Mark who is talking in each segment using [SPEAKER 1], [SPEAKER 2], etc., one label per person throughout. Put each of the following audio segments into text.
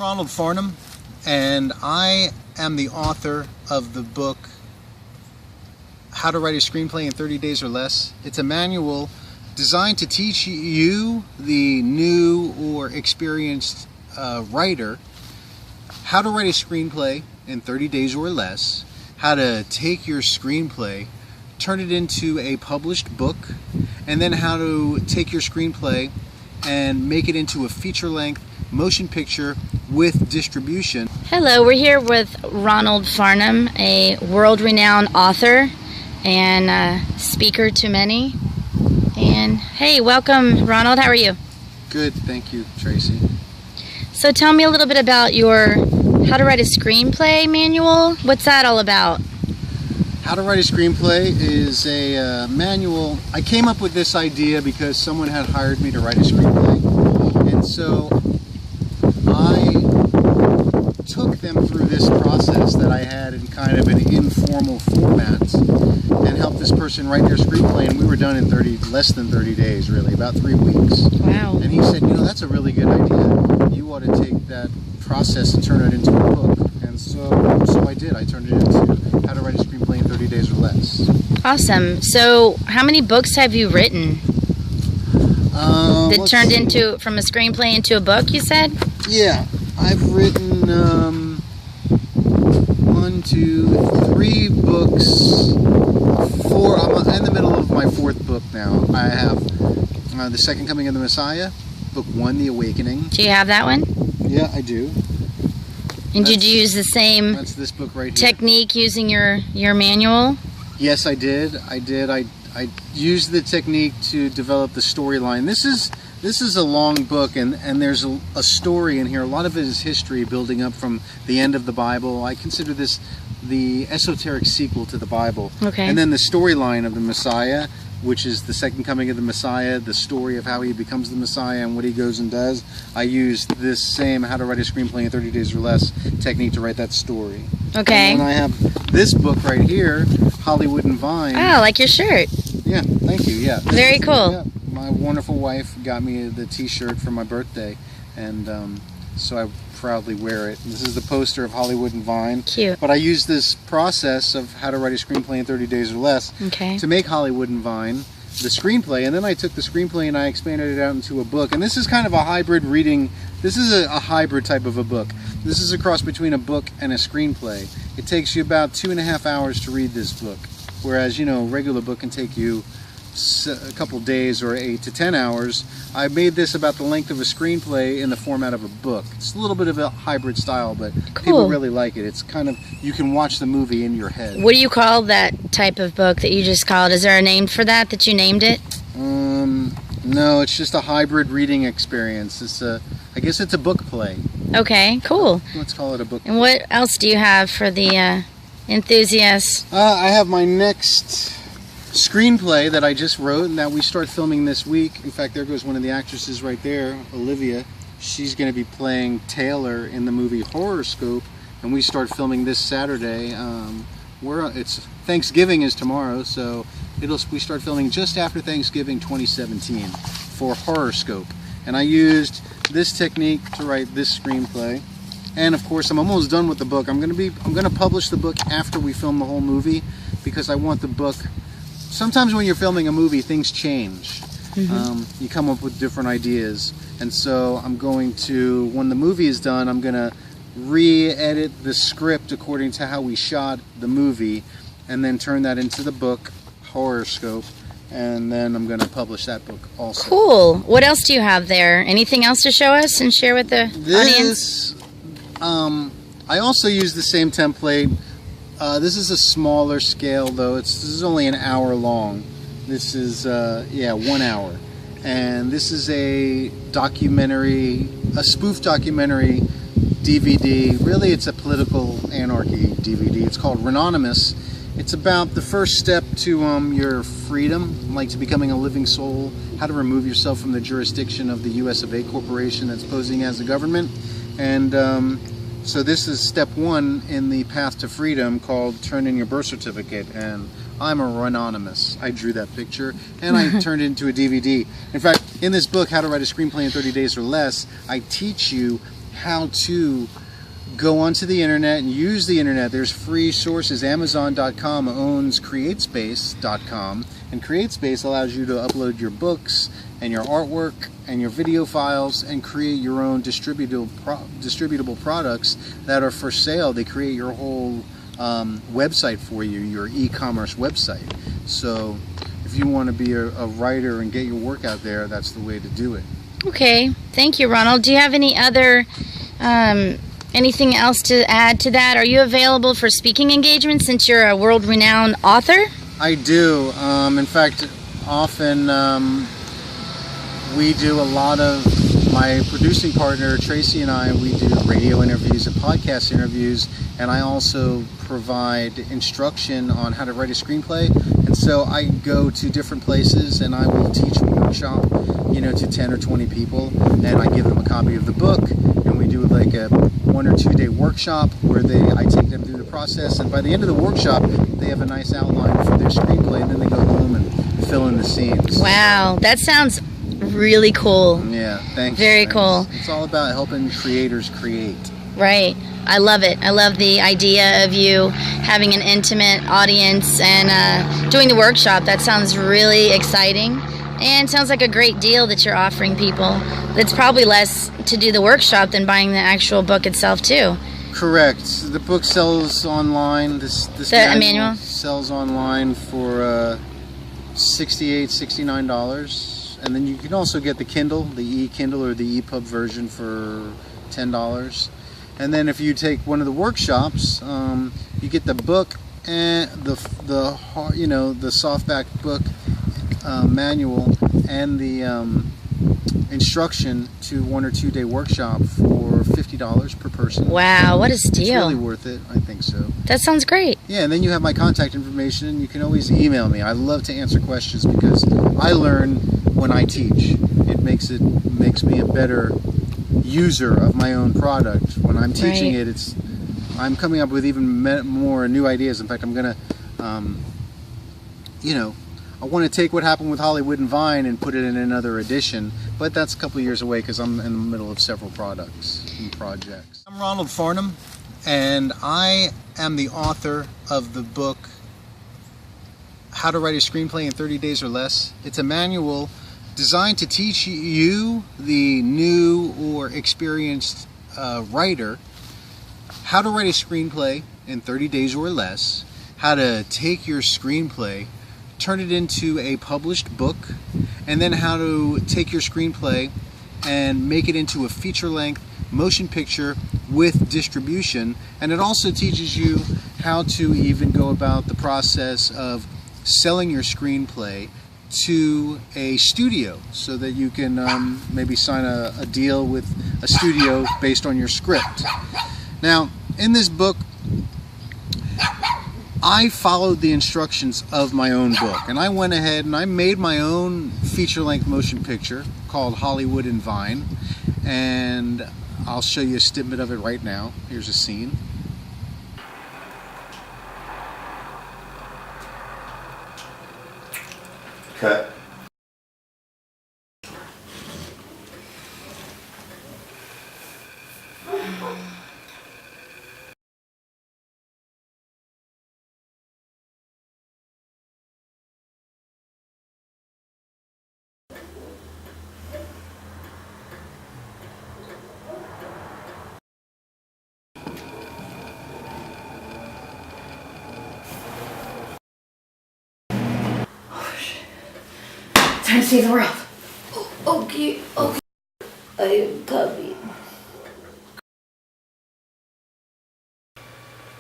[SPEAKER 1] Ronald Farnham, and I am the author of the book How to Write a Screenplay in 30 Days or Less. It's a manual designed to teach you, the new or experienced writer, how to write a screenplay in 30 days or less, how to take your screenplay, turn it into a published book, and then how to take your screenplay and make it into a feature-length motion picture with distribution.
[SPEAKER 2] Hello, we're here with Ronald Farnham, a world-renowned author and speaker to many. And hey, welcome, Ronald. How are you?
[SPEAKER 1] Good, thank you, Tracy.
[SPEAKER 2] So tell me a little bit about your How to Write a Screenplay manual. What's that all about?
[SPEAKER 1] How to Write a Screenplay is a manual. I came up with this idea because someone had hired me to write a screenplay. And so I took them through this process that I had in kind of an informal format and helped this person write their screenplay, and we were done in less than 30 days, really, about 3 weeks.
[SPEAKER 2] Wow.
[SPEAKER 1] And he said, you know, that's a really good idea. You ought to take that process and turn it into a book. And so I did. I turned it into How to Write a Screenplay in 30 Days or Less.
[SPEAKER 2] Awesome. So how many books have you written? That turned into, from a screenplay into a book, you said?
[SPEAKER 1] Yeah. I've written 1, 2, 3 books. 4. I'm in the middle of my 4th book now. I have The Second Coming of the Messiah, Book 1, The Awakening.
[SPEAKER 2] Do you have that one?
[SPEAKER 1] Yeah, I do.
[SPEAKER 2] And did you use the same
[SPEAKER 1] That's this book right here.
[SPEAKER 2] technique using your manual?
[SPEAKER 1] Yes, I did. I used the technique to develop the storyline. This is a long book, and there's a story in here. A lot of it is history building up from the end of the Bible. I consider this the esoteric sequel to the Bible.
[SPEAKER 2] Okay.
[SPEAKER 1] And then the storyline of the Messiah, which is the second coming of the Messiah, the story of how he becomes the Messiah and what he goes and does. I used this same How to Write a Screenplay in 30 Days or Less technique to write that story.
[SPEAKER 2] Okay.
[SPEAKER 1] And I have this book right here, Hollywood and Vine.
[SPEAKER 2] Oh, like your shirt.
[SPEAKER 1] Yeah, thank you, yeah.
[SPEAKER 2] Very cool.
[SPEAKER 1] Yeah, my wonderful wife got me the t-shirt for my birthday, and so I proudly wear it. This is the poster of Hollywood and Vine.
[SPEAKER 2] Cute.
[SPEAKER 1] But I used this process of How to Write a Screenplay in 30 Days or Less to make Hollywood and Vine, the screenplay, and then I took the screenplay and I expanded it out into a book. And this is kind of a hybrid reading. This is a hybrid type of a book. This is a cross between a book and a screenplay. It takes you about 2.5 hours to read this book, whereas, you know, a regular book can take you a couple days or 8 to 10 hours. I made this about the length of a screenplay in the format of a book. It's a little bit of a hybrid style, but people really like it. It's kind of, you can watch the movie in your head.
[SPEAKER 2] What do you call that type of book that you just called? Is there a name for that you named it?
[SPEAKER 1] No, it's just a hybrid reading experience. It's I guess it's a book play.
[SPEAKER 2] Okay, cool.
[SPEAKER 1] Let's call it a book play.
[SPEAKER 2] And what else do you have for the enthusiasts?
[SPEAKER 1] I have my next screenplay that I just wrote and that we start filming this week. In fact, there goes one of the actresses right there, Olivia. She's going to be playing Taylor in the movie Horoscope, and we start filming this Saturday. It's Thanksgiving is tomorrow, so we start filming just after Thanksgiving 2017 for Horoscope. And I used this technique to write this screenplay. And of course, I'm almost done with the book. I'm going to publish the book after we film the whole movie, because I want the book. Sometimes when you're filming a movie, things change. You come up with different ideas. And so I'm going to, when the movie is done, I'm going to re-edit the script according to how we shot the movie, and then turn that into the book, Horoscope. And then I'm going to publish that book also. Cool.
[SPEAKER 2] What else do you have there? Anything else to show us and share with the audience?
[SPEAKER 1] I also use the same template. This is a smaller scale, though. This is only an hour long. This is 1 hour, and this is a documentary, a spoof documentary DVD. Really, it's a political anarchy DVD. It's called RONALD'S. It's about the first step to your freedom, like to becoming a living soul, how to remove yourself from the jurisdiction of the US of A corporation that's posing as a government. And so this is step 1 in the path to freedom, called Turn in Your Birth Certificate. And I'm a RONALD'S. I drew that picture and I turned it into a DVD. In fact, in this book, How to Write a Screenplay in 30 Days or Less, I teach you how to go onto the internet and use the internet. There's free sources. Amazon.com owns CreateSpace.com, and CreateSpace allows you to upload your books and your artwork and your video files and create your own distributable products that are for sale. They create your whole website for you, your e-commerce website. So if you want to be a writer and get your work out there, that's the way to do it.
[SPEAKER 2] Okay, thank you, Ronald. Do you have any other anything else to add to that? Are you available for speaking engagements since you're a world-renowned author?
[SPEAKER 1] I do. In fact, often we do a lot of, my producing partner Tracy and I, we do radio interviews and podcast interviews, and I also provide instruction on how to write a screenplay. And so I go to different places and I will teach a workshop, to 10 or 20 people, and I give them a copy of the book, and we do like a 1 or 2 day workshop where I take them through the process, and by the end of the workshop they have a nice outline for their screenplay, and then they go home and fill in the scenes.
[SPEAKER 2] Wow, that sounds really cool.
[SPEAKER 1] Yeah, thanks.
[SPEAKER 2] Very cool.
[SPEAKER 1] It's all about helping creators create.
[SPEAKER 2] Right. I love it. I love the idea of you having an intimate audience and doing the workshop. That sounds really exciting, and sounds like a great deal that you're offering people. It's probably less to do the workshop than buying the actual book itself too.
[SPEAKER 1] Correct. The book sells online. This manual sells online for $68, $69. And then you can also get the Kindle, the e-Kindle or the EPUB version for $10. And then if you take one of the workshops, you get the book and the softback book manual and the instruction to 1 or 2 day workshop for $50 per person.
[SPEAKER 2] Wow, what a steal.
[SPEAKER 1] It's really worth it. I think so.
[SPEAKER 2] That sounds great.
[SPEAKER 1] Yeah, and then you have my contact information. You can always email me. I love to answer questions because I learn when I teach. It makes me a better user of my own product. When I'm teaching it, I'm coming up with even more new ideas. In fact, I'm gonna I want to take what happened with Hollywood and Vine and put it in another edition, but that's a couple of years away because I'm in the middle of several products and projects. I'm Ronald Farnham, and I am the author of the book How to Write a Screenplay in 30 Days or Less. It's a manual designed to teach you, the new or experienced writer, how to write a screenplay in 30 days or less, how to take your screenplay, turn it into a published book, and then how to take your screenplay and make it into a feature-length motion picture with distribution. And it also teaches you how to even go about the process of selling your screenplay to a studio so that you can maybe sign a deal with a studio based on your script. Now, in this book, I followed the instructions of my own book, and I went ahead and I made my own feature-length motion picture called Hollywood and Vine, and I'll show you a snippet of it right now. Here's a scene.
[SPEAKER 3] Cut.
[SPEAKER 2] Time to save the world. Okay. I am coming.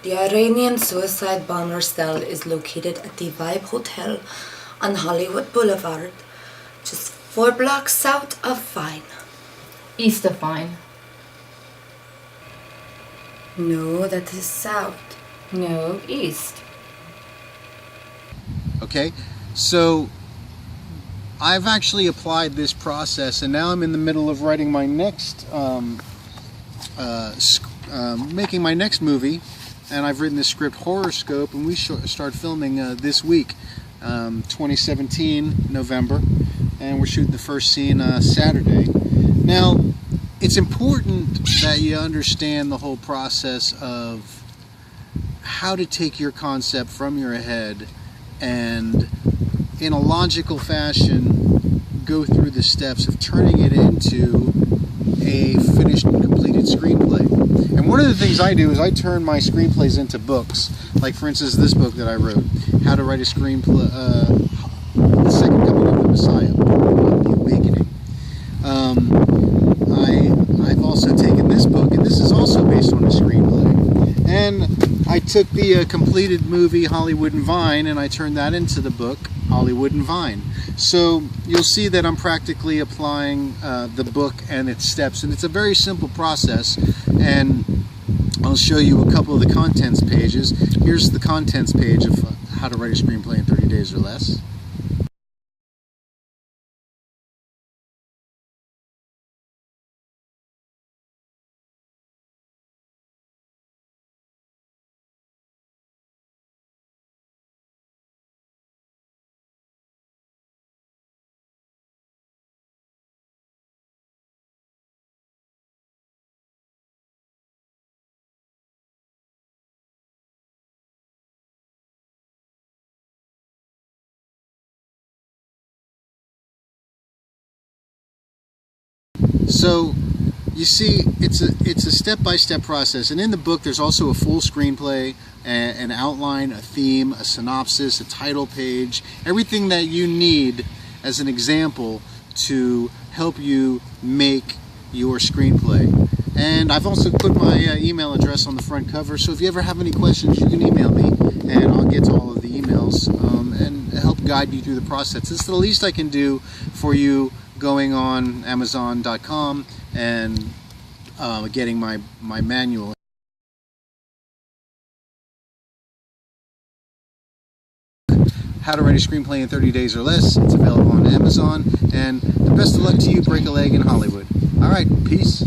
[SPEAKER 4] The Iranian suicide bomber cell is located at the Vibe Hotel on Hollywood Boulevard, just 4 blocks south of Vine.
[SPEAKER 5] East of Vine.
[SPEAKER 4] No, that is south.
[SPEAKER 5] No, east.
[SPEAKER 1] Okay, so I've actually applied this process, and now I'm in the middle of writing my next, making my next movie, and I've written the script Horoscope, and we start filming this week, 2017, November, and we're shooting the first scene Saturday. Now, it's important that you understand the whole process of how to take your concept from your head and in a logical fashion go through the steps of turning it into a finished and completed screenplay. And one of the things I do is I turn my screenplays into books. Like for instance this book that I wrote, How to Write a Screenplay, The Second Coming of the Messiah, The Awakening. I've also taken this book, and this is also based on a screenplay. And I took the completed movie Hollywood and Vine, and I turned that into the book Hollywood and Vine. So you'll see that I'm practically applying the book and its steps, and it's a very simple process. And I'll show you a couple of the contents pages. Here's the contents page of How to Write a Screenplay in 30 Days or Less. So you see, it's a step-by-step process, and in the book there's also a full screenplay, an outline, a theme, a synopsis, a title page, everything that you need as an example to help you make your screenplay. And I've also put my email address on the front cover, so if you ever have any questions you can email me and I'll get to all of the emails and help guide you through the process. It's the least I can do for you going on Amazon.com and getting my manual. How to Write a Screenplay in 30 Days or Less. It's available on Amazon. And the best of luck to you. Break a leg in Hollywood. All right, peace.